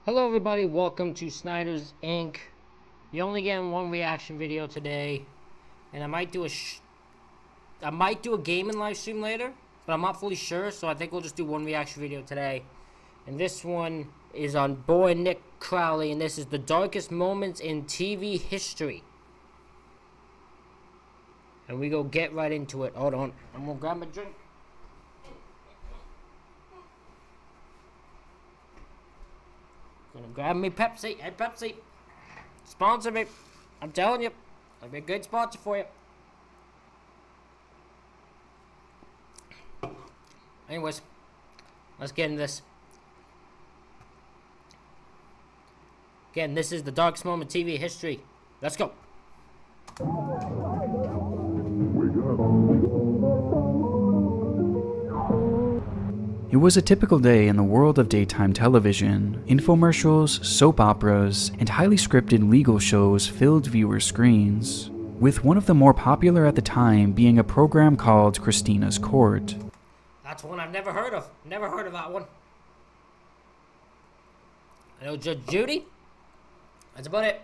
Hello everybody, welcome to Snyder's Inc. You only get one reaction video today, and I might do a gaming live stream later, but I'm not fully sure, so I think we'll just do one reaction video today. And this one is on boy Nick Crowley, and this is the darkest moments in TV history. And we go get right into it. Hold on, I'm gonna grab my drink. Gonna grab me Pepsi. Hey, Pepsi. Sponsor me. I'm telling you. I'll be a good sponsor for you. Anyways, let's get into this. Again, this is the darkest moment in TV history. Let's go. It was a typical day in the world of daytime television. Infomercials, soap operas, and highly scripted legal shows filled viewer screens, with one of the more popular at the time being a program called Christina's Court. That's one I've never heard of. Never heard of that one. I know Judge Judy. That's about it.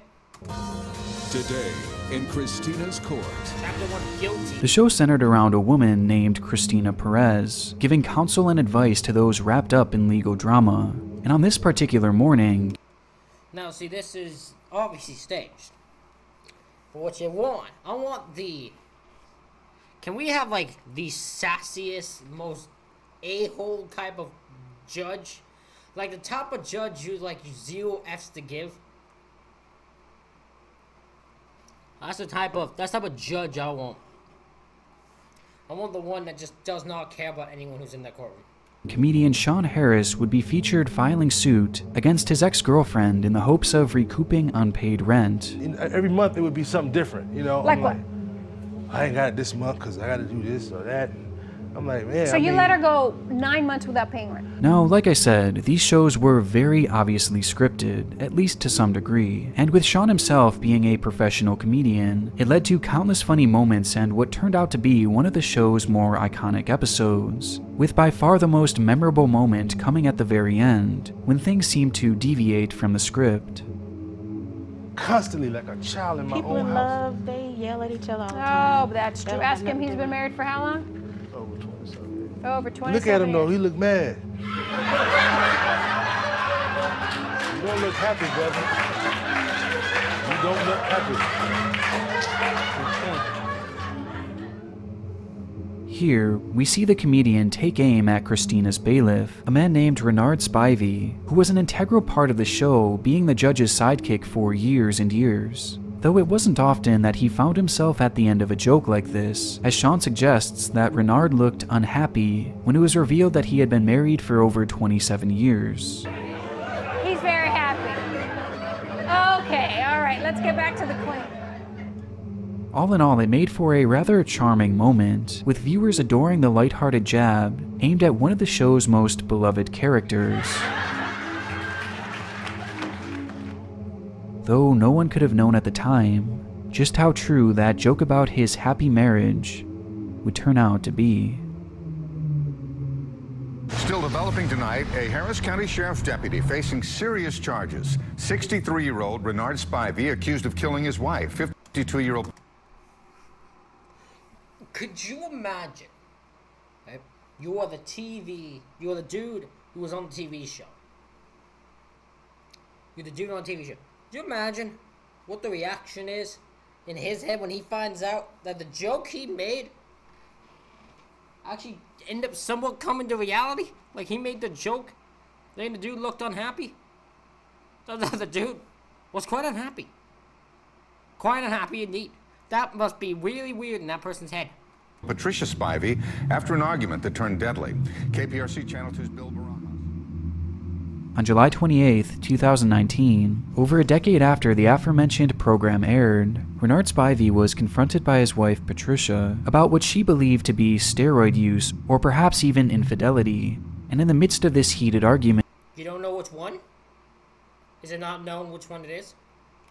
Today, in Christina's Court. Chapter 1, guilty. The show centered around a woman named Christina Perez, giving counsel and advice to those wrapped up in legal drama. And on this particular morning... Now, see, this is obviously staged. But what you want, I want the... Can we have, like, the sassiest, most a-hole type of judge? Like, the type of judge you, like, 0 F's to give? That's the type of judge I want. I want the one that just does not care about anyone who's in that courtroom. Comedian Sean Harris would be featured filing suit against his ex-girlfriend in the hopes of recouping unpaid rent. Every month it would be something different, you know? Like what? I ain't got it this month because I got to do this or that. I'm like, man. So you let her go 9 months without paying rent? Now, like I said, these shows were very obviously scripted, at least to some degree. And with Sean himself being a professional comedian, it led to countless funny moments and what turned out to be one of the show's more iconic episodes, with by far the most memorable moment coming at the very end, when things seemed to deviate from the script. Constantly like a child in my People own in house. love, they yell at each other all the time. Oh, but that's true. Ask him, he's been married for how long? Over 27 years. Over 27 Look at him though, years. he look mad. You don't look happy, brother. You don't look happy. Here, we see the comedian take aim at Christina's bailiff, a man named Renard Spivey, who was an integral part of the show, being the judge's sidekick for years and years. Though it wasn't often that he found himself at the end of a joke like this, as Sean suggests that Renard looked unhappy when it was revealed that he had been married for over 27 years. He's very happy. Okay, all right, let's get back to the claim. All in all, it made for a rather charming moment, with viewers adoring the lighthearted jab aimed at one of the show's most beloved characters. Though no one could have known at the time just how true that joke about his happy marriage would turn out to be. Still developing tonight, a Harris County Sheriff's deputy facing serious charges. 63-year-old Renard Spivey accused of killing his wife. 52-year-old. Could you imagine? Right? You are the dude who was on the TV show. You're the dude on the TV show. Do you imagine what the reaction is in his head when he finds out that the joke he made actually ended up somewhat coming to reality? Like, he made the joke, then the dude looked unhappy. The dude was quite unhappy. Quite unhappy indeed. That must be really weird in that person's head. Patricia Spivey after an argument that turned deadly. KPRC Channel 2's Bill Barajas. On July 28, 2019, over a decade after the aforementioned program aired, Renard Spivey was confronted by his wife Patricia about what she believed to be steroid use or perhaps even infidelity, and in the midst of this heated argument, You don't know which one? Is it not known which one it is?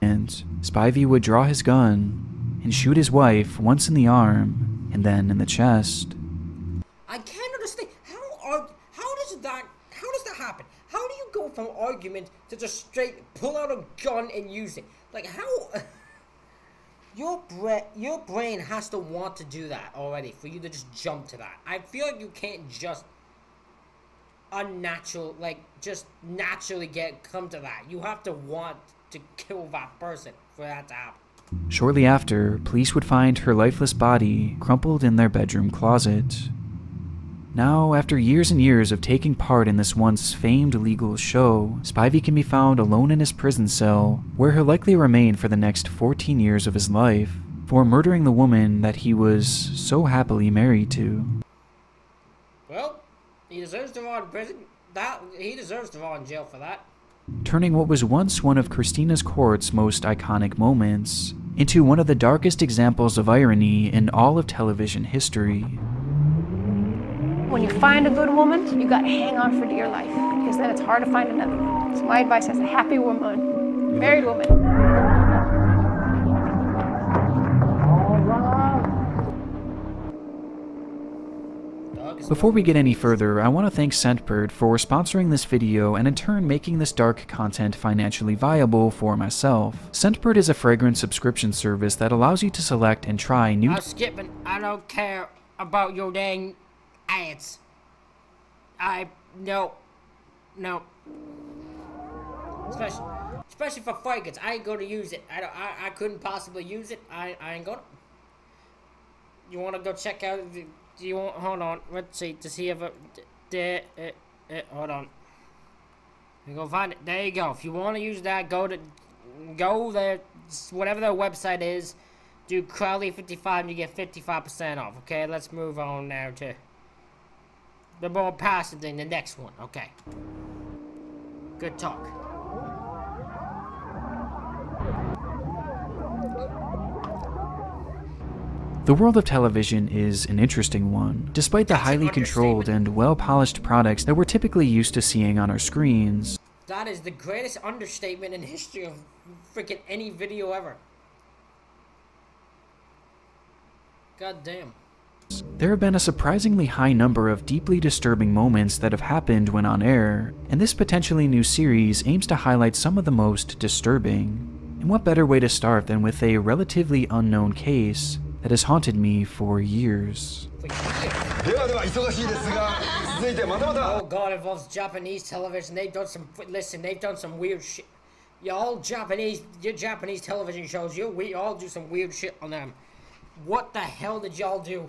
Spivey would draw his gun and shoot his wife once in the arm and then in the chest. I can't understand how does that happen? How do you go from argument to just straight pull out a gun and use it? Like, how? Your brain has to want to do that already for you to just jump to that. I feel like you can't just just naturally come to that. You have to want to kill that person for that to happen. Shortly after, police would find her lifeless body crumpled in their bedroom closet. Now, after years and years of taking part in this once famed legal show, Spivey can be found alone in his prison cell, where he'll likely remain for the next 14 years of his life, for murdering the woman that he was so happily married to. Well, he deserves to rot in prison. He deserves to rot in jail for that. Turning what was once one of Christina's Court's most iconic moments into one of the darkest examples of irony in all of television history. When you find a good woman, you got to hang on for dear life, because then it's hard to find another one. So my advice as a happy woman, married woman. Before we get any further, I want to thank Scentbird for sponsoring this video and in turn making this dark content financially viable for myself. Scentbird is a fragrance subscription service that allows you to select and try new— I'm skipping. I don't care about your dang ads. No. Especially for fragrance. I ain't gonna use it. I couldn't possibly use it. I ain't gonna. You wanna go check out? Do you want? Hold on. Let's see. Does he have a? Hold on. You go find it. There you go. If you want to use that, go there. Whatever their website is. Do Crowley 55 and you get 55% off. Okay. Let's move on now to the more passive thing. The next one. Okay. Good talk. The world of television is an interesting one, despite the highly controlled and well-polished products that we're typically used to seeing on our screens. That is the greatest understatement in history of freaking any video ever. God damn. There have been a surprisingly high number of deeply disturbing moments that have happened when on air, and this potentially new series aims to highlight some of the most disturbing. And what better way to start than with a relatively unknown case that has haunted me for years. Oh god, it involves Japanese television. They've done some, they've done some weird shit. Your Japanese television shows, we all do some weird shit on them. What the hell did y'all do?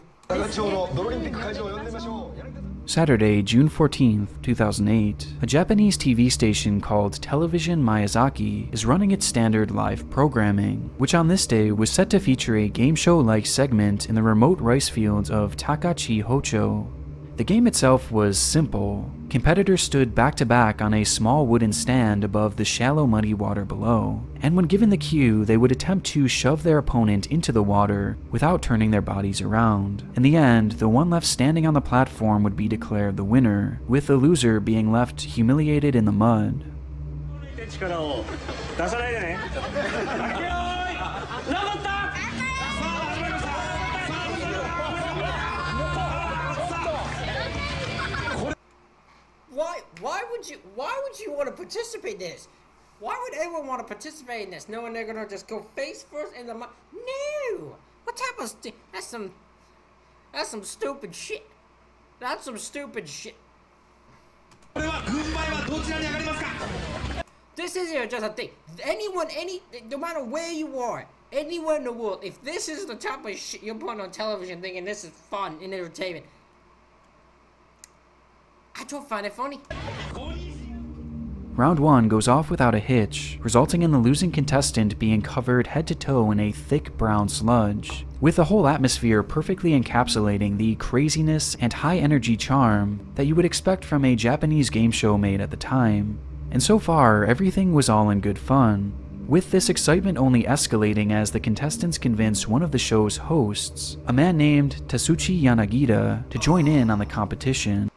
Saturday, June 14th, 2008, a Japanese TV station called Television Miyazaki is running its standard live programming, which on this day was set to feature a game show-like segment in the remote rice fields of Takachi Hocho. The game itself was simple. Competitors stood back-to-back on a small wooden stand above the shallow muddy water below, and when given the cue, they would attempt to shove their opponent into the water without turning their bodies around. In the end, the one left standing on the platform would be declared the winner, with the loser being left humiliated in the mud. Why would you want to participate in this? Why would anyone want to participate in this, knowing they're gonna just go face first in the mud? No! What type of that's some stupid shit. That's some stupid shit. This isn't just a thing. No matter where you are, anywhere in the world, if this is the type of shit you're putting on television thinking this is fun and entertainment, I don't find it funny. Round 1 goes off without a hitch, resulting in the losing contestant being covered head to toe in a thick brown sludge, with the whole atmosphere perfectly encapsulating the craziness and high energy charm that you would expect from a Japanese game show made at the time. And so far, everything was all in good fun, with this excitement only escalating as the contestants convinced one of the show's hosts, a man named Tatsuchi Yanagita, to join in on the competition.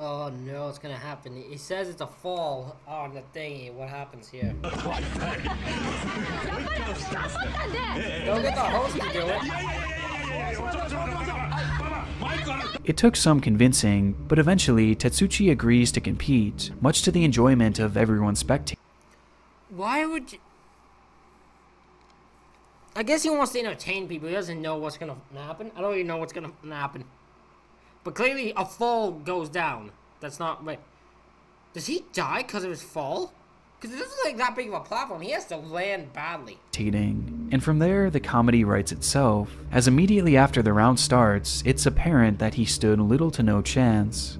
Oh no, it's gonna happen. He says it's a fall on the thingy. What happens here? Don't get the host to do it. It took some convincing, but eventually Tetsuchi agrees to compete, much to the enjoyment of everyone spectating. Why would you... I guess he wants to entertain people. He doesn't know what's gonna happen. I don't even know what's gonna happen. But clearly a fall goes down. That's not right. Does he die because of his fall? Because it doesn't look like that big of a platform. He has to land badly. And from there, the comedy writes itself, as immediately after the round starts, it's apparent that he stood little to no chance.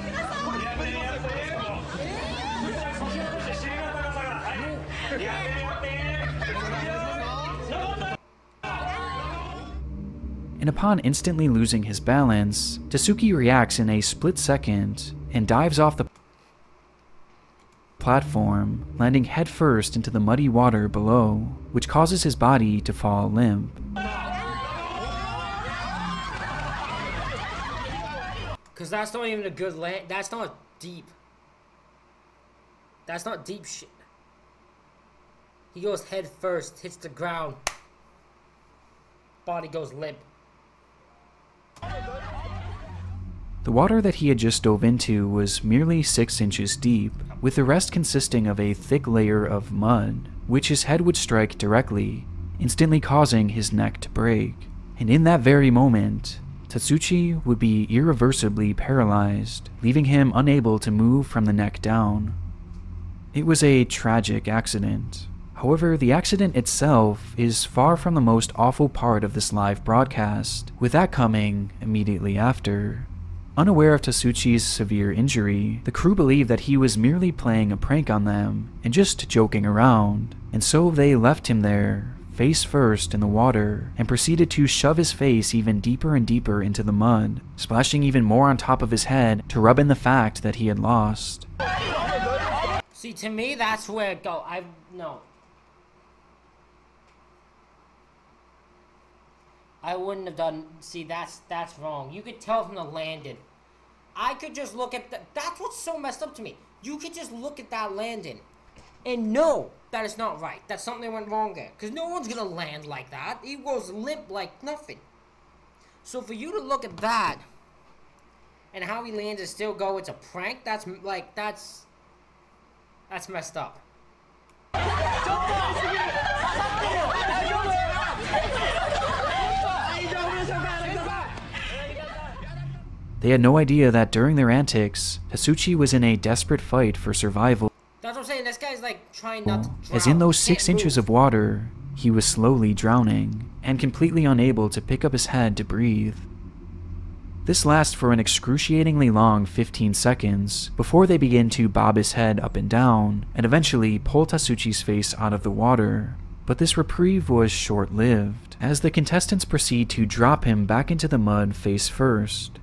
And upon instantly losing his balance, Tasuki reacts in a split second and dives off the platform, landing headfirst into the muddy water below, which causes his body to fall limp. Because that's not even a good land. That's not deep. That's not deep shit. He goes head first, hits the ground. Body goes limp. The water that he had just dove into was merely 6 inches deep, with the rest consisting of a thick layer of mud, which his head would strike directly, instantly causing his neck to break. And in that very moment, Tetsuchi would be irreversibly paralyzed, leaving him unable to move from the neck down. It was a tragic accident. However, the accident itself is far from the most awful part of this live broadcast, with that coming immediately after. Unaware of Tetsuchi's severe injury, the crew believed that he was merely playing a prank on them and just joking around, and so they left him there, face first in the water, and proceeded to shove his face even deeper and deeper into the mud, splashing even more on top of his head to rub in the fact that he had lost. See, to me, that's where it go. No. I wouldn't have done... See, that's wrong. You could tell from the landing. I could just look at the... That's what's so messed up to me. You could just look at that landing and know that it's not right. That something went wrong there. Because no one's going to land like that. He goes limp like nothing. So for you to look at that and how he lands and still go, it's a prank, that's messed up. They had no idea that during their antics, Tetsuchi was in a desperate fight for survival. That's what I'm saying, this guy's like trying not to drown. As in those 6 inches of water, he was slowly drowning, and completely unable to pick up his head to breathe. This lasts for an excruciatingly long 15 seconds, before they begin to bob his head up and down, and eventually pull Tetsuchi's face out of the water. But this reprieve was short-lived, as the contestants proceed to drop him back into the mud face first.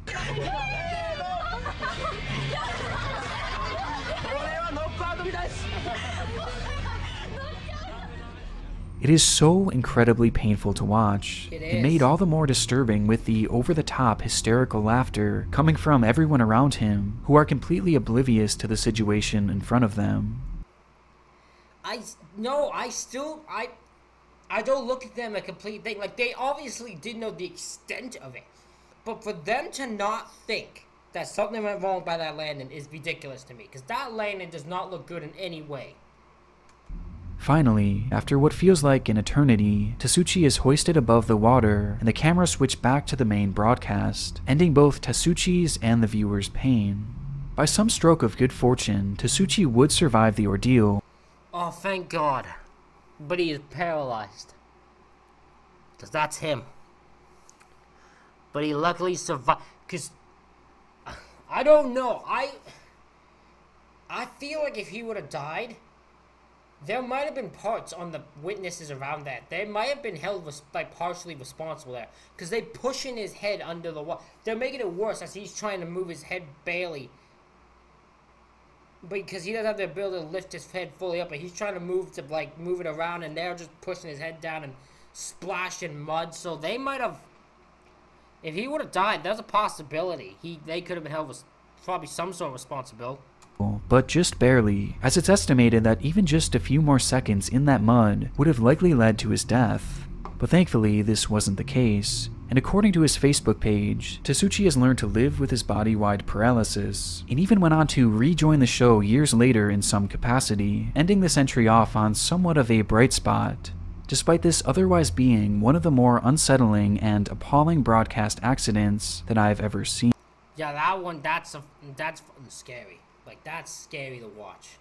It is so incredibly painful to watch. It made all the more disturbing with the over-the-top hysterical laughter coming from everyone around him, who are completely oblivious to the situation in front of them. I don't look at them a complete thing. Like, they obviously did know the extent of it. But for them to not think that something went wrong by that landing is ridiculous to me. Because that landing does not look good in any way. Finally, after what feels like an eternity, Tetsuchi is hoisted above the water, and the camera switched back to the main broadcast, ending both Tetsuchi's and the viewer's pain. By some stroke of good fortune, Tetsuchi would survive the ordeal. Oh, thank God. But he is paralyzed. Because that's him. But he luckily survived. Because, I don't know. I feel like if he would have died, there might have been parts on the witnesses around that. They might have been held partially responsible there. Because they pushing his head under the water. They're making it worse as he's trying to move his head barely. Because he doesn't have the ability to lift his head fully up, but he's trying to move it around, and they're just pushing his head down and splashing mud. So they might have, if he would have died, there's a possibility they could have been held with probably some sort of responsibility. But just barely, as it's estimated that even just a few more seconds in that mud would have likely led to his death. But thankfully, this wasn't the case. And according to his Facebook page, Tasuchi has learned to live with his body-wide paralysis, and even went on to rejoin the show years later in some capacity, ending this entry off on somewhat of a bright spot, despite this otherwise being one of the more unsettling and appalling broadcast accidents that I've ever seen. Yeah, that one, that's fucking scary. Like, that's scary to watch.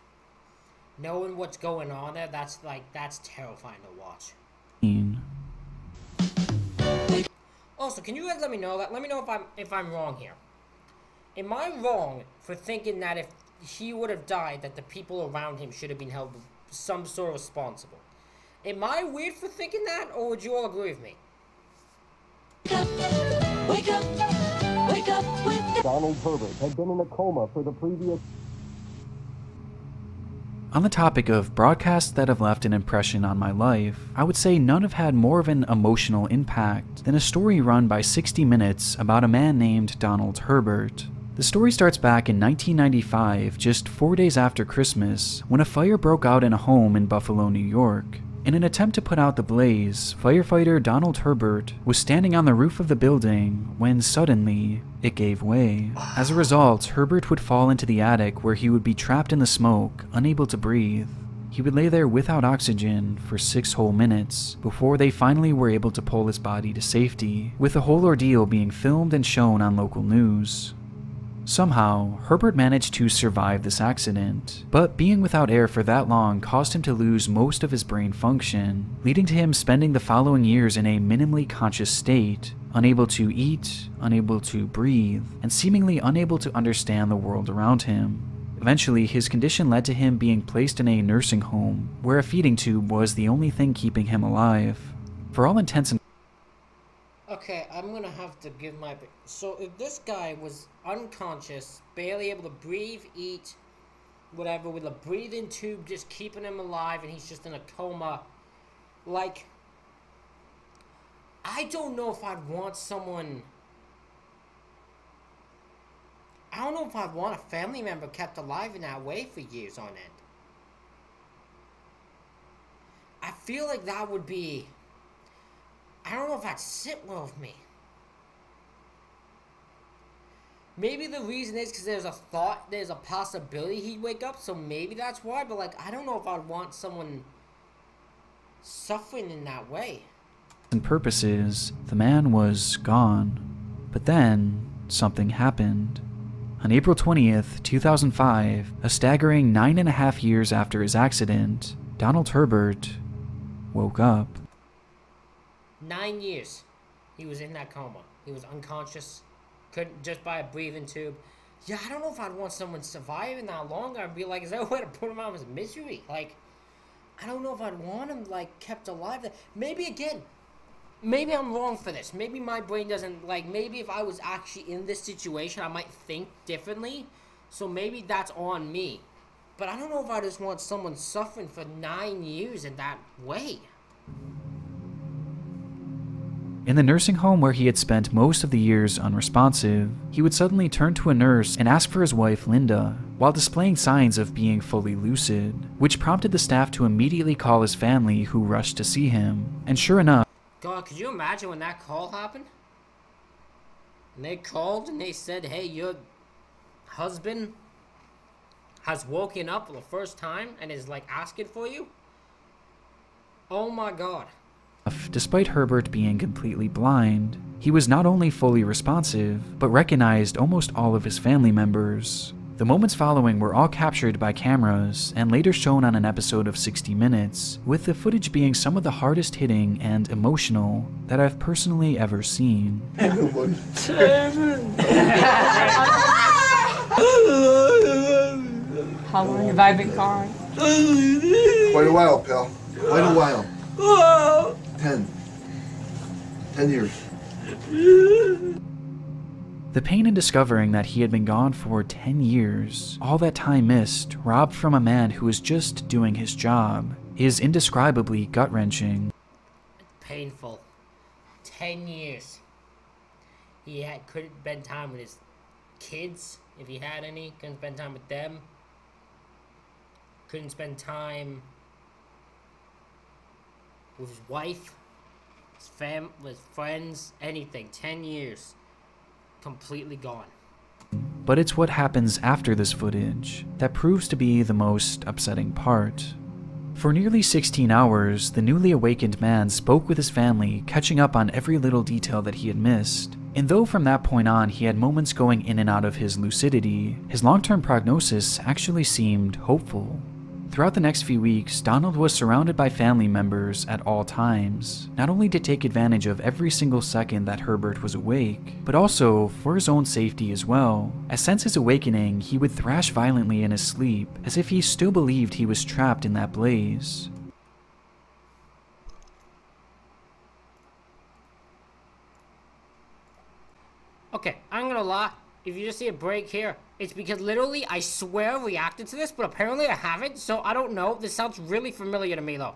Knowing what's going on there, that's terrifying to watch. Also, can you guys let me know that? Let me know if I'm wrong here. Am I wrong for thinking that if he would have died, that the people around him should have been held some sort of responsible? Am I weird for thinking that, or would you all agree with me? Wake up, wake up with Donald Herbert had been in a coma for the previous... On the topic of broadcasts that have left an impression on my life, I would say none have had more of an emotional impact than a story run by 60 Minutes about a man named Donald Herbert. The story starts back in 1995, just 4 days after Christmas, when a fire broke out in a home in Buffalo, New York. In an attempt to put out the blaze, firefighter Donald Herbert was standing on the roof of the building when suddenly it gave way. As a result, Herbert would fall into the attic where he would be trapped in the smoke, unable to breathe. He would lay there without oxygen for 6 whole minutes before they finally were able to pull his body to safety, with the whole ordeal being filmed and shown on local news. Somehow, Herbert managed to survive this accident, but being without air for that long caused him to lose most of his brain function, leading to him spending the following years in a minimally conscious state, unable to eat, unable to breathe, and seemingly unable to understand the world around him. Eventually, his condition led to him being placed in a nursing home, where a feeding tube was the only thing keeping him alive. For all intents and Okay, I'm gonna have to give my... So if this guy was unconscious, barely able to breathe, eat, whatever, with a breathing tube just keeping him alive, and he's just in a coma, like, I don't know if I'd want someone... I don't know if I'd want a family member kept alive in that way for years on end. I feel like that would be... I don't know if that'd sit well with me. Maybe the reason is because there's a possibility he'd wake up, so maybe that's why, but like, I don't know if I'd want someone suffering in that way. Purposes, the man was gone. But then, something happened. On April 20th, 2005, a staggering 9.5 years after his accident, Donald Herbert woke up. 9 years he was in that coma. He was unconscious, couldn't, just by a breathing tube. Yeah, I don't know if I'd want someone surviving that long. I'd be like, is there a way to put him out of his misery? Like, I don't know if I'd want him, like, kept alive. Maybe, again, maybe I'm wrong for this. Maybe my brain doesn't, like, maybe if I was actually in this situation, I might think differently. So maybe that's on me. But I don't know if I just want someone suffering for 9 years in that way. In the nursing home where he had spent most of the years unresponsive, he would suddenly turn to a nurse and ask for his wife, Linda, while displaying signs of being fully lucid, which prompted the staff to immediately call his family, who rushed to see him. And sure enough, God, could you imagine when that call happened? And they called and they said, hey, your husband has woken up for the first time and is, like, asking for you? Oh my God. Despite Herbert being completely blind, he was not only fully responsive, but recognized almost all of his family members. The moments following were all captured by cameras and later shown on an episode of 60 Minutes, with the footage being some of the hardest hitting and emotional that I've personally ever seen. How long have I been crying? Quite a while, pal. Quite a while. 10 years. The pain in discovering that he had been gone for 10 years, all that time missed, robbed from a man who was just doing his job, is indescribably gut-wrenching. Painful. 10 years. He couldn't spend time with his kids, if he had any. Couldn't spend time with them. Couldn't spend time with his wife. his friends, anything. 10 years. Completely gone. But it's what happens after this footage that proves to be the most upsetting part. For nearly 16 hours, the newly awakened man spoke with his family, catching up on every little detail that he had missed. And though from that point on he had moments going in and out of his lucidity, his long-term prognosis actually seemed hopeful. Throughout the next few weeks, Donald was surrounded by family members at all times, not only to take advantage of every single second that Herbert was awake, but also for his own safety as well, as since his awakening, he would thrash violently in his sleep, as if he still believed he was trapped in that blaze. Okay, I'm gonna lie. If you just see a break here, it's because literally I swear I reacted to this, but apparently I haven't, so I don't know. This sounds really familiar to me, though.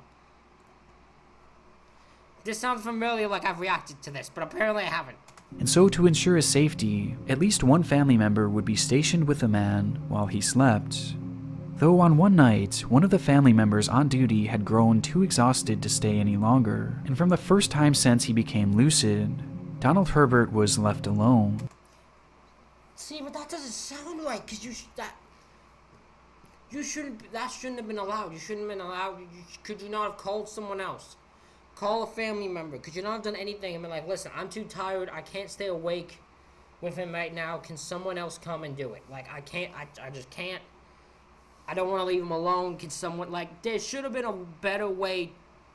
This sounds familiar like I've reacted to this, but apparently I haven't. And so to ensure his safety, at least one family member would be stationed with the man while he slept. Though on one night, one of the family members on duty had grown too exhausted to stay any longer, and from the first time since he became lucid, Donald Herbert was left alone. See, but that doesn't sound right, because that shouldn't have been allowed. You shouldn't have been allowed. Could you not have called someone else? Call a family member. Could you not have done anything and been like, listen, I'm too tired. I can't stay awake with him right now. Can someone else come and do it? Like, I can't. I just can't. I don't want to leave him alone. Can someone, like, there should have been a better way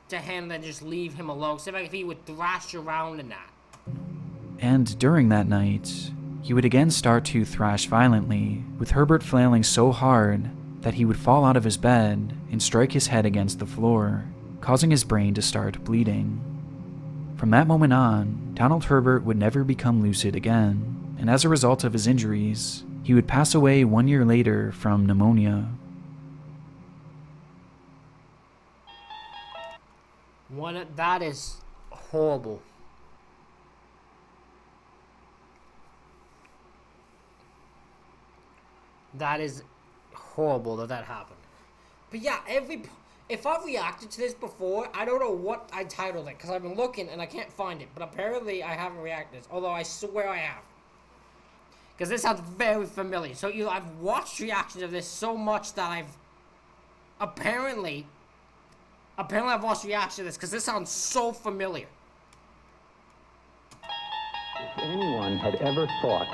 to handle than just leave him alone. Except like if he would thrash around in that. And during that night, he would again start to thrash violently, with Herbert flailing so hard that he would fall out of his bed and strike his head against the floor, causing his brain to start bleeding. From that moment on, Donald Herbert would never become lucid again, and as a result of his injuries, he would pass away 1 year later from pneumonia. That is horrible. That is horrible that happened. But yeah, if I've reacted to this before, I don't know what I titled it, because I've been looking and I can't find it. But apparently I haven't reacted to this, although I swear I have. Because this sounds very familiar. So I've watched reactions of this so much that I've apparently I've watched reactions to this, because this sounds so familiar. If anyone had ever thought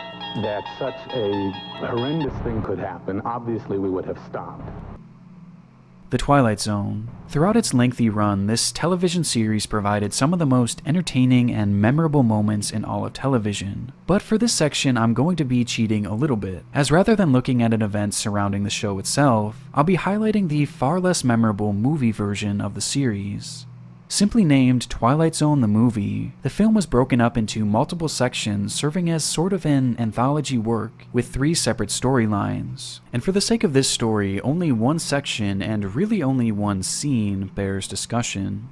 that such a horrendous thing could happen, obviously we would have stopped. The Twilight Zone. Throughout its lengthy run, this television series provided some of the most entertaining and memorable moments in all of television. But for this section, I'm going to be cheating a little bit, as rather than looking at an event surrounding the show itself, I'll be highlighting the far less memorable movie version of the series. Simply named Twilight Zone the Movie, the film was broken up into multiple sections serving as sort of an anthology work with 3 separate storylines. And for the sake of this story, only one section and really only one scene bears discussion.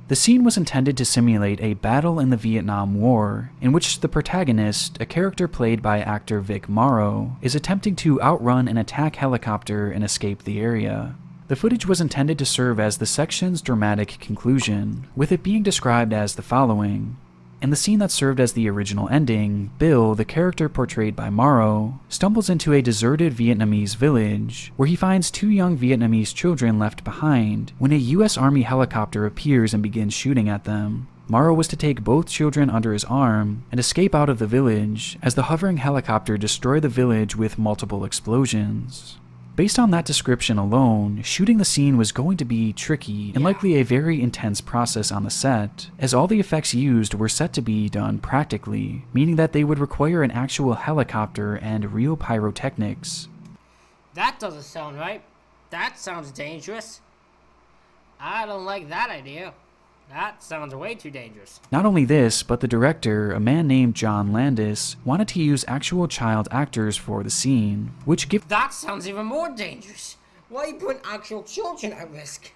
The scene was intended to simulate a battle in the Vietnam War, in which the protagonist, a character played by actor Vic Morrow, is attempting to outrun an attack helicopter and escape the area. The footage was intended to serve as the section's dramatic conclusion, with it being described as the following. In the scene that served as the original ending, Bill, the character portrayed by Morrow, stumbles into a deserted Vietnamese village, where he finds 2 young Vietnamese children left behind when a US Army helicopter appears and begins shooting at them. Morrow was to take both children under his arm and escape out of the village, as the hovering helicopter destroyed the village with multiple explosions. Based on that description alone, shooting the scene was going to be tricky and likely a very intense process on the set, as all the effects used were set to be done practically, meaning that they would require an actual helicopter and real pyrotechnics. That doesn't sound right. That sounds dangerous. I don't like that idea. That sounds way too dangerous. Not only this, but the director, a man named John Landis, wanted to use actual child actors for the scene, which That sounds even more dangerous. Why are you putting actual children at risk?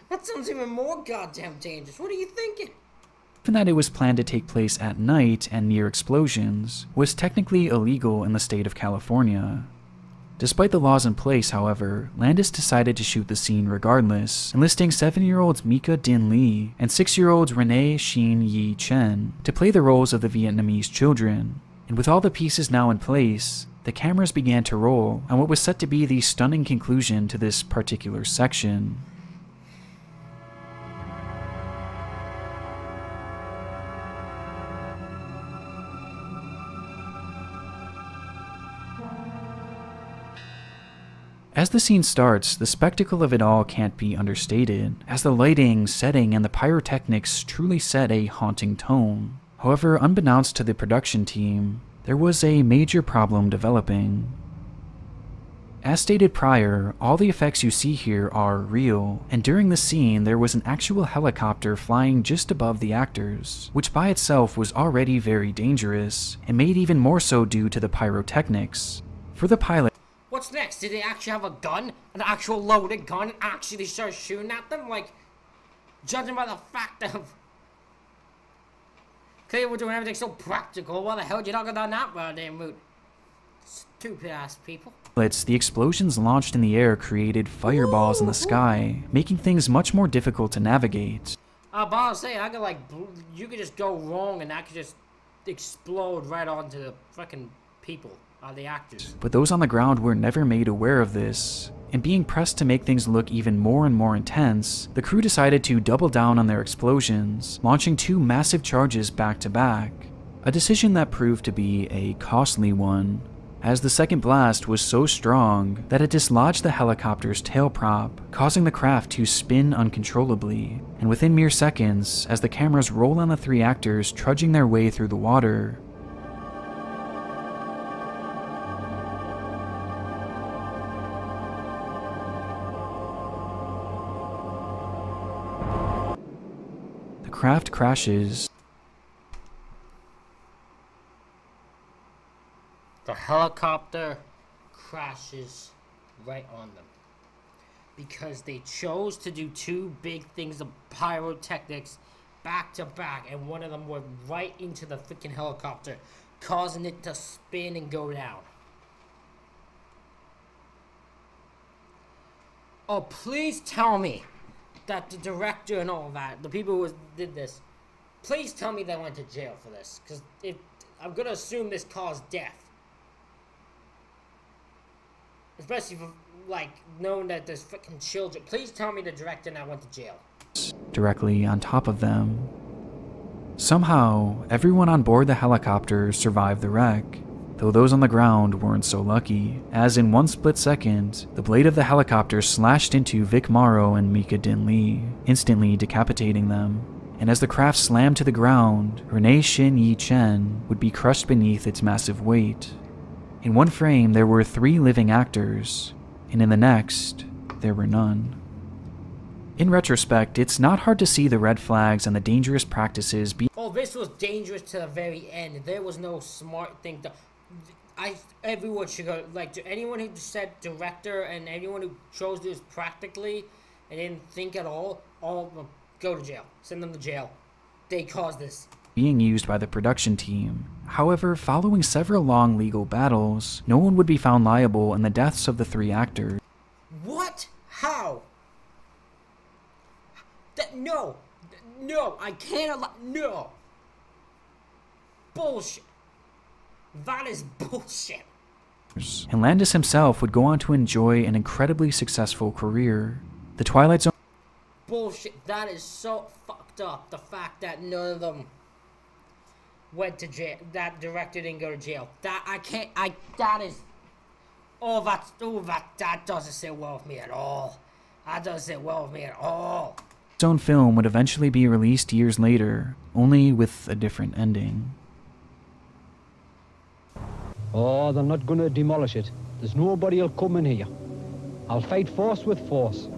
That sounds even more goddamn dangerous. What are you thinking? Given that it was planned to take place at night and near explosions, was technically illegal in the state of California. Despite the laws in place, however, Landis decided to shoot the scene regardless, enlisting 7-year-olds Mika Din Lee and 6-year-olds Renee Shin Yi Chen to play the roles of the Vietnamese children. And with all the pieces now in place, the cameras began to roll on what was set to be the stunning conclusion to this particular section. As the scene starts, the spectacle of it all can't be understated, as the lighting, setting, and the pyrotechnics truly set a haunting tone. However, unbeknownst to the production team, there was a major problem developing. As stated prior, all the effects you see here are real, and during the scene there was an actual helicopter flying just above the actors, which by itself was already very dangerous, and made even more so due to the pyrotechnics. For the pilot, what's next? Did they actually have a gun? An actual loaded gun and actually start shooting at them? Like, judging by the fact of... Okay, we're doing everything so practical. Why the hell did you not go down that goddamn route? Stupid ass people. The explosions launched in the air created fireballs in the sky, making things much more difficult to navigate. Boss, say, I could like... You could just go wrong and that could just explode right onto the fucking people. The actors. But those on the ground were never made aware of this, and being pressed to make things look even more and more intense, the crew decided to double down on their explosions, launching 2 massive charges back to back, a decision that proved to be a costly one, as the second blast was so strong that it dislodged the helicopter's tail prop, causing the craft to spin uncontrollably, and within mere seconds, as the cameras roll on the 3 actors trudging their way through the water, craft crashes. The helicopter crashes right on them because they chose to do 2 big things of pyrotechnics back to back, and one of them went right into the freaking helicopter, causing it to spin and go down. Oh, please tell me that the director and all that, the people who did this, please tell me they went to jail for this, because I'm gonna assume this caused death, especially for like knowing that there's freaking children. Please tell me the director now went to jail. Directly on top of them. Somehow, everyone on board the helicopter survived the wreck, though those on the ground weren't so lucky, as in one split second, the blade of the helicopter slashed into Vic Morrow and Mika Din Lee, instantly decapitating them. And as the craft slammed to the ground, Renee Shin Yi Chen would be crushed beneath its massive weight. In one frame, there were 3 living actors, and in the next, there were none. In retrospect, it's not hard to see the red flags and the dangerous practices Oh, this was dangerous to the very end. There was no smart thing to... Everyone should go, like, to anyone who said director and anyone who chose this practically and didn't think at all of them, go to jail. Send them to jail. They caused this. Being used by the production team. However, following several long legal battles, no one would be found liable in the deaths of the 3 actors. What? How? No, I can't allow... No. Bullshit. That is bullshit. And Landis himself would go on to enjoy an incredibly successful career. The Twilight Zone... Bullshit. That is so fucked up. The fact that none of them went to jail. That director didn't go to jail. That doesn't sit well with me at all. That doesn't sit well with me at all. His own film would eventually be released years later, only with a different ending. Oh, they're not gonna demolish it. There's nobody'll come in here. I'll fight force with force.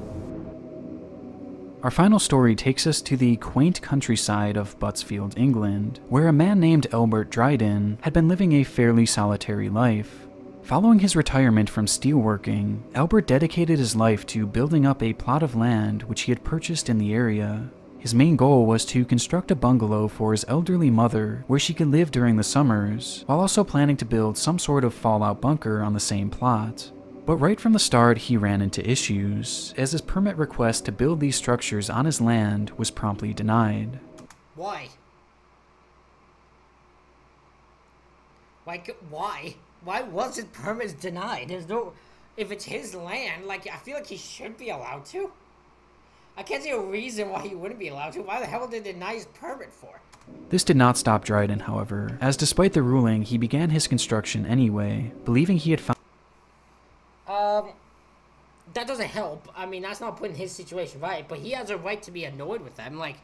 Our final story takes us to the quaint countryside of Buttsfield, England, where a man named Albert Dryden had been living a fairly solitary life. Following his retirement from steelworking, Albert dedicated his life to building up a plot of land which he had purchased in the area. His main goal was to construct a bungalow for his elderly mother where she could live during the summers, while also planning to build some sort of fallout bunker on the same plot. But right from the start, he ran into issues, as his permit request to build these structures on his land was promptly denied. Why? Like, why? Why was his permit denied? There's no... If it's his land, like, I feel like he should be allowed to. I can't see a reason why he wouldn't be allowed to. Why the hell did they deny his permit for? This did not stop Dryden, however, as despite the ruling, he began his construction anyway, believing he had found... That doesn't help. I mean, that's not putting his situation right, but he has a right to be annoyed with them. Like,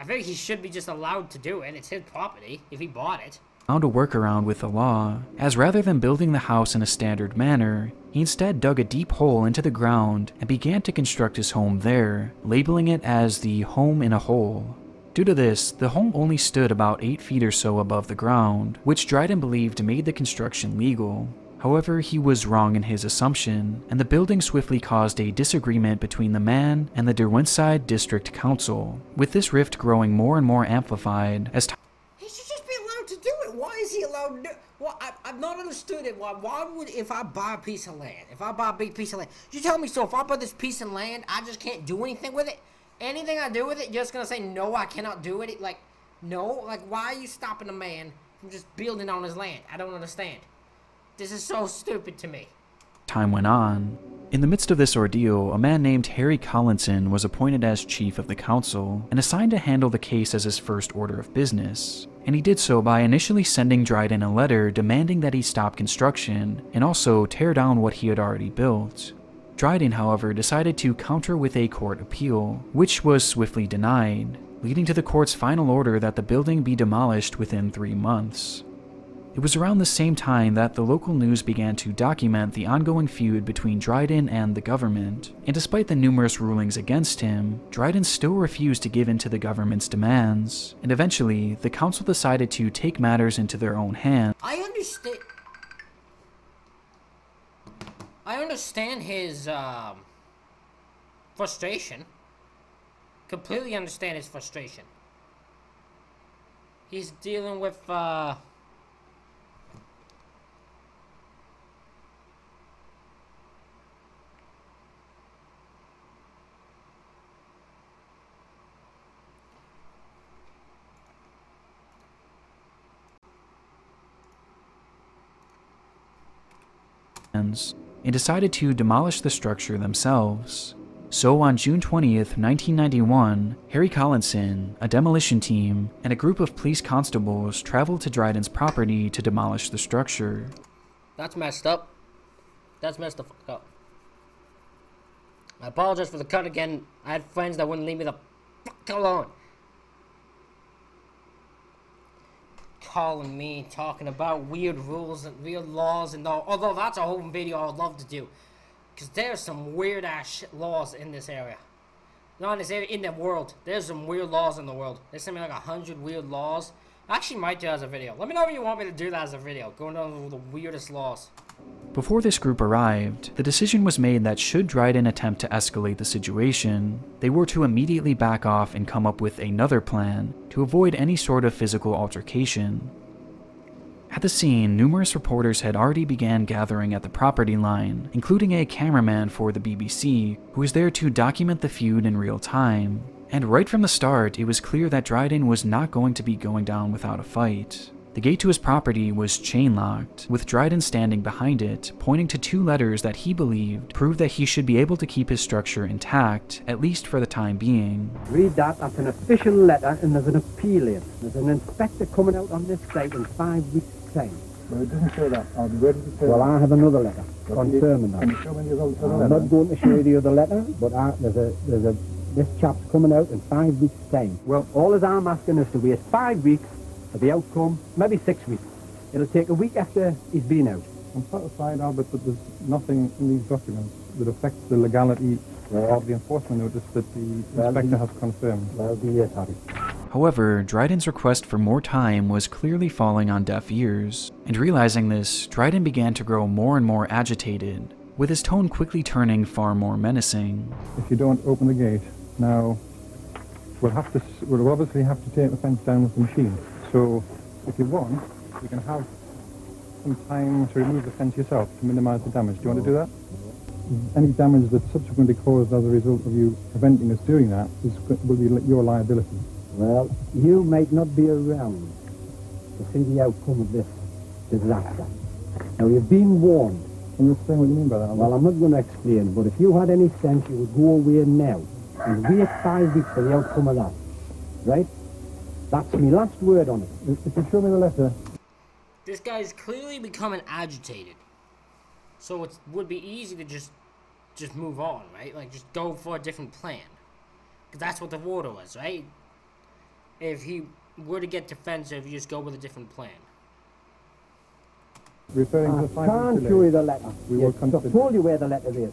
I think he should be just allowed to do it. It's his property, if he bought it. Found a workaround with the law, as rather than building the house in a standard manner, he instead dug a deep hole into the ground and began to construct his home there, labeling it as the home in a hole. Due to this, the home only stood about 8 feet or so above the ground, which Dryden believed made the construction legal. However, he was wrong in his assumption, and the building swiftly caused a disagreement between the man and the Derwentshire District Council, with this rift growing more and more amplified as time... He should just be allowed to do it. Why is he allowed to do it? Well, I've not understood it. Why would, if I buy a piece of land, if I buy a big piece of land, you tell me, so if I buy this piece of land, I just can't do anything with it? Anything I do with it, you're just going to say, no, I cannot do it? Like, no? Like, why are you stopping a man from just building on his land? I don't understand. This is so stupid to me. Time went on. In the midst of this ordeal, a man named Harry Collinson was appointed as chief of the council and assigned to handle the case as his first order of business. And he did so by initially sending Dryden a letter demanding that he stop construction and also tear down what he had already built. Dryden, however, decided to counter with a court appeal, which was swiftly denied, leading to the court's final order that the building be demolished within 3 months. It was around the same time that the local news began to document the ongoing feud between Dryden and the government, and despite the numerous rulings against him, Dryden still refused to give in to the government's demands, and eventually, the council decided to take matters into their own hands. I understand his, frustration. Completely understand his frustration. He's dealing with, and decided to demolish the structure themselves. So on June 20th, 1991, Harry Collinson, a demolition team, and a group of police constables traveled to Dryden's property to demolish the structure. That's messed up. That's messed the fuck up. I apologize for the cut again. I had friends that wouldn't leave me the fuck alone. Calling me, talking about weird rules and weird laws and all. Although that's a whole video I would love to do. Because there's some weird ass laws in this area. Not in this area, in the world. There's some weird laws in the world. There's something like 100 weird laws. I actually might do that as a video. Let me know if you want me to do that as a video. Going over the weirdest laws. Before this group arrived, the decision was made that should Dryden attempt to escalate the situation, they were to immediately back off and come up with another plan to avoid any sort of physical altercation. At the scene, numerous reporters had already began gathering at the property line, including a cameraman for the BBC, who was there to document the feud in real time. And right from the start, it was clear that Dryden was not going to be going down without a fight. The gate to his property was chain-locked, with Dryden standing behind it, pointing to 2 letters that he believed proved that he should be able to keep his structure intact, at least for the time being. Read that, that's an official letter, and there's an appeal in. There's an inspector coming out on this site in 5 weeks' time. Well, it doesn't say that. I'll be ready to say well, that. I have another letter confirming that. Can you show me the other letter? I'm not going to show you the other letter, but this chap's coming out in 5 weeks' time. Well, all as I'm asking is to wait 5 weeks for the outcome, maybe 6 weeks. It'll take a week after he's been out. I'm satisfied, Albert, that there's nothing in these documents that affects the legality of the enforcement notice that the inspector has confirmed. Well, he is, Harry. However, Dryden's request for more time was clearly falling on deaf ears, and realizing this, Dryden began to grow more and more agitated, with his tone quickly turning far more menacing. If you don't open the gate, now we'll obviously have to take the fence down with the machine. So if you want, you can have some time to remove the fence yourself to minimise the damage. Do you want to do that? Any damage that's subsequently caused as a result of you preventing us doing that will be your liability. Well, you might not be around to see the outcome of this disaster. Now, you've been warned. Can you explain what you mean by that? Well, I'm not going to explain, but if you had any sense, you would go away now and wait 5 weeks for the outcome of that. Right? That's my last word on it. If you show me the letter. This guy is clearly becoming agitated. So it would be easy to just move on, right? Like, just go for a different plan. Because that's what the water was, right? If he were to get defensive, you just go with a different plan. Referring to the I can't show you the letter. I've told you where the letter is.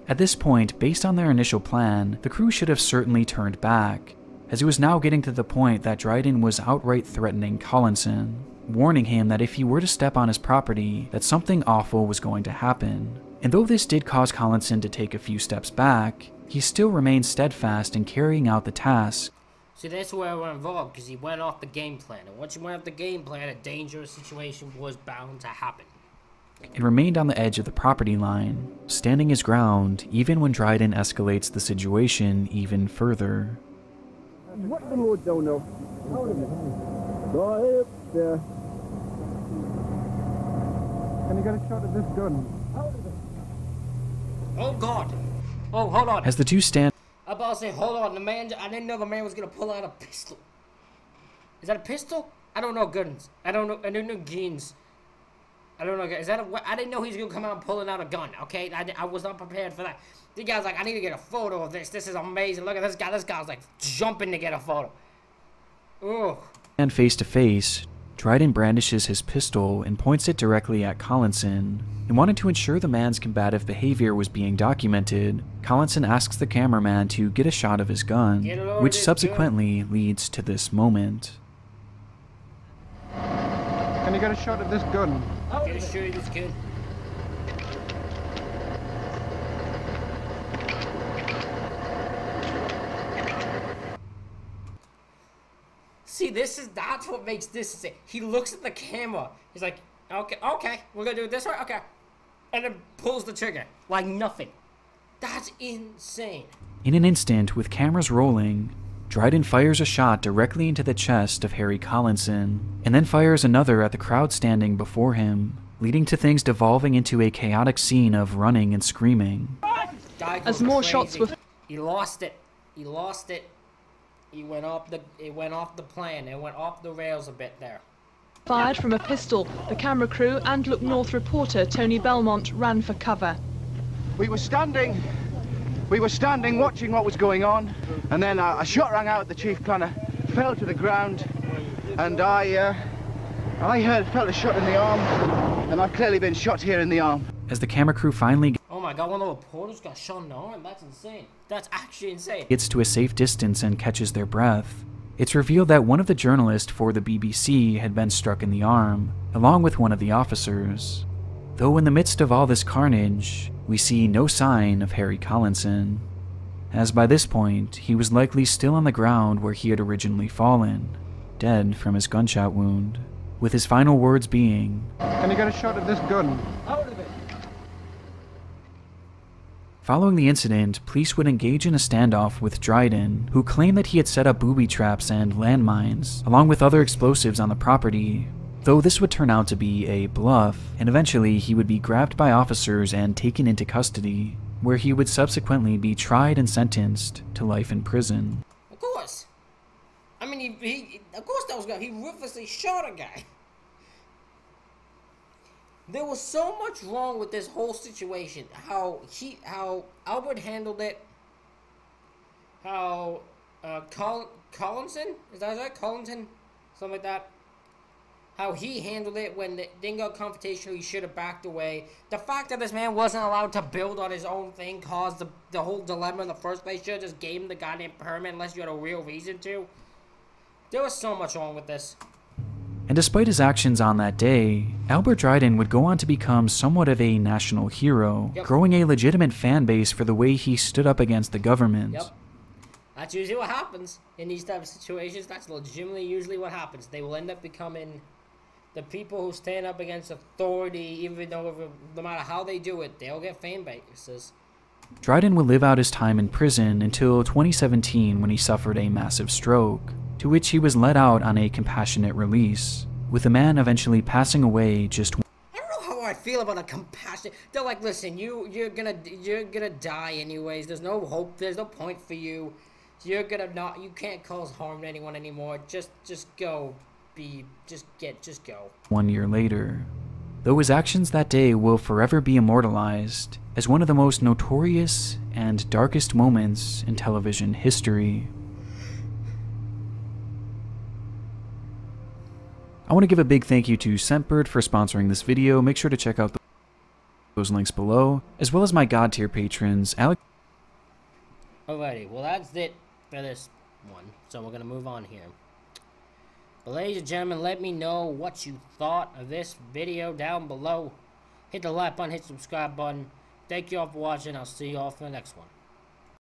At this point, based on their initial plan, the crew should have certainly turned back, as it was now getting to the point that Dryden was outright threatening Collinson, warning him that if he were to step on his property, that something awful was going to happen. And though this did cause Collinson to take a few steps back, he still remained steadfast in carrying out the task. See, that's where we're involved, because he went off the game plan. And once you went off the game plan, a dangerous situation was bound to happen. And remained on the edge of the property line, standing his ground even when Dryden escalates the situation even further. What the Lord don't know? Go ahead, there. Can you get a shot of this gun? Oh, God. Oh, hold on. As the two stand... I'm about to say, hold on. The man, I didn't know the man was going to pull out a pistol. Is that a pistol? I don't know guns. I don't know. I don't know guns. I don't know. Is that a... I didn't know he was going to come out pulling out a gun, okay? I was not prepared for that. The guy's like, I need to get a photo of this. This is amazing. Look at this guy. This guy's like jumping to get a photo. Ooh. And face to face, Dryden brandishes his pistol and points it directly at Collinson. And wanting to ensure the man's combative behavior was being documented, Collinson asks the cameraman to get a shot of his gun, which subsequently leads to this moment. Can you get a shot of this gun? Get a shot of this gun. See, that's what makes this sick. He looks at the camera. He's like, okay, we're gonna do it this way, okay. And then pulls the trigger, like nothing. That's insane. In an instant, with cameras rolling, Dryden fires a shot directly into the chest of Harry Collinson, and then fires another at the crowd standing before him, leading to things devolving into a chaotic scene of running and screaming. As more shots were... He lost it. He lost it. It went off the plan. It went off the rails a bit there. Fired from a pistol, the camera crew and Look North reporter Tony Belmont ran for cover. We were standing watching what was going on, and then a shot rang out at the chief planner, fell to the ground, and I felt a shot in the arm, and I've clearly been shot here in the arm. As the camera crew finally oh my God, one of the reporters got shot in the arm. That's insane. That's actually insane. Gets to a safe distance and catches their breath, it's revealed that one of the journalists for the BBC had been struck in the arm, along with one of the officers. Though in the midst of all this carnage, we see no sign of Harry Collinson, as by this point, he was likely still on the ground where he had originally fallen, dead from his gunshot wound, with his final words being, "Can you get a shot of this gun?" Following the incident, police would engage in a standoff with Dryden, who claimed that he had set up booby traps and landmines, along with other explosives on the property, though this would turn out to be a bluff, and eventually he would be grabbed by officers and taken into custody, where he would subsequently be tried and sentenced to life in prison. Of course. I mean, of course that was good. He ruthlessly shot a guy. There was so much wrong with this whole situation. How Albert handled it. How Collinson, is that right? Collinson, something like that. How he handled it when the didn't go confrontational. He should have backed away. The fact that this man wasn't allowed to build on his own thing caused the whole dilemma in the first place. Should have just gave him the goddamn permit unless you had a real reason to. There was so much wrong with this. And despite his actions on that day, Albert Dryden would go on to become somewhat of a national hero, growing a legitimate fan base for the way he stood up against the government. Yep. That's usually what happens in these types of situations. That's legitimately usually what happens. They will end up becoming the people who stand up against authority, even though no matter how they do it, they'll get fan bases. Dryden would live out his time in prison until 2017 when he suffered a massive stroke, to which he was let out on a compassionate release, with the man eventually passing away just I don't know how I feel about a compassion. They're like, listen, you're gonna die anyways. There's no hope. There's no point for you. You can't cause harm to anyone anymore. Just go. Just go. 1 year later. Though his actions that day will forever be immortalized as one of the most notorious and darkest moments in television history. I want to give a big thank you to Scentbird for sponsoring this video. Make sure to check out those links below, as well as my God tier patrons, Alex. Alrighty, well that's it for this one. So we're gonna move on here. But ladies and gentlemen, let me know what you thought of this video down below. Hit the like button, hit the subscribe button. Thank you all for watching. I'll see you all for the next one.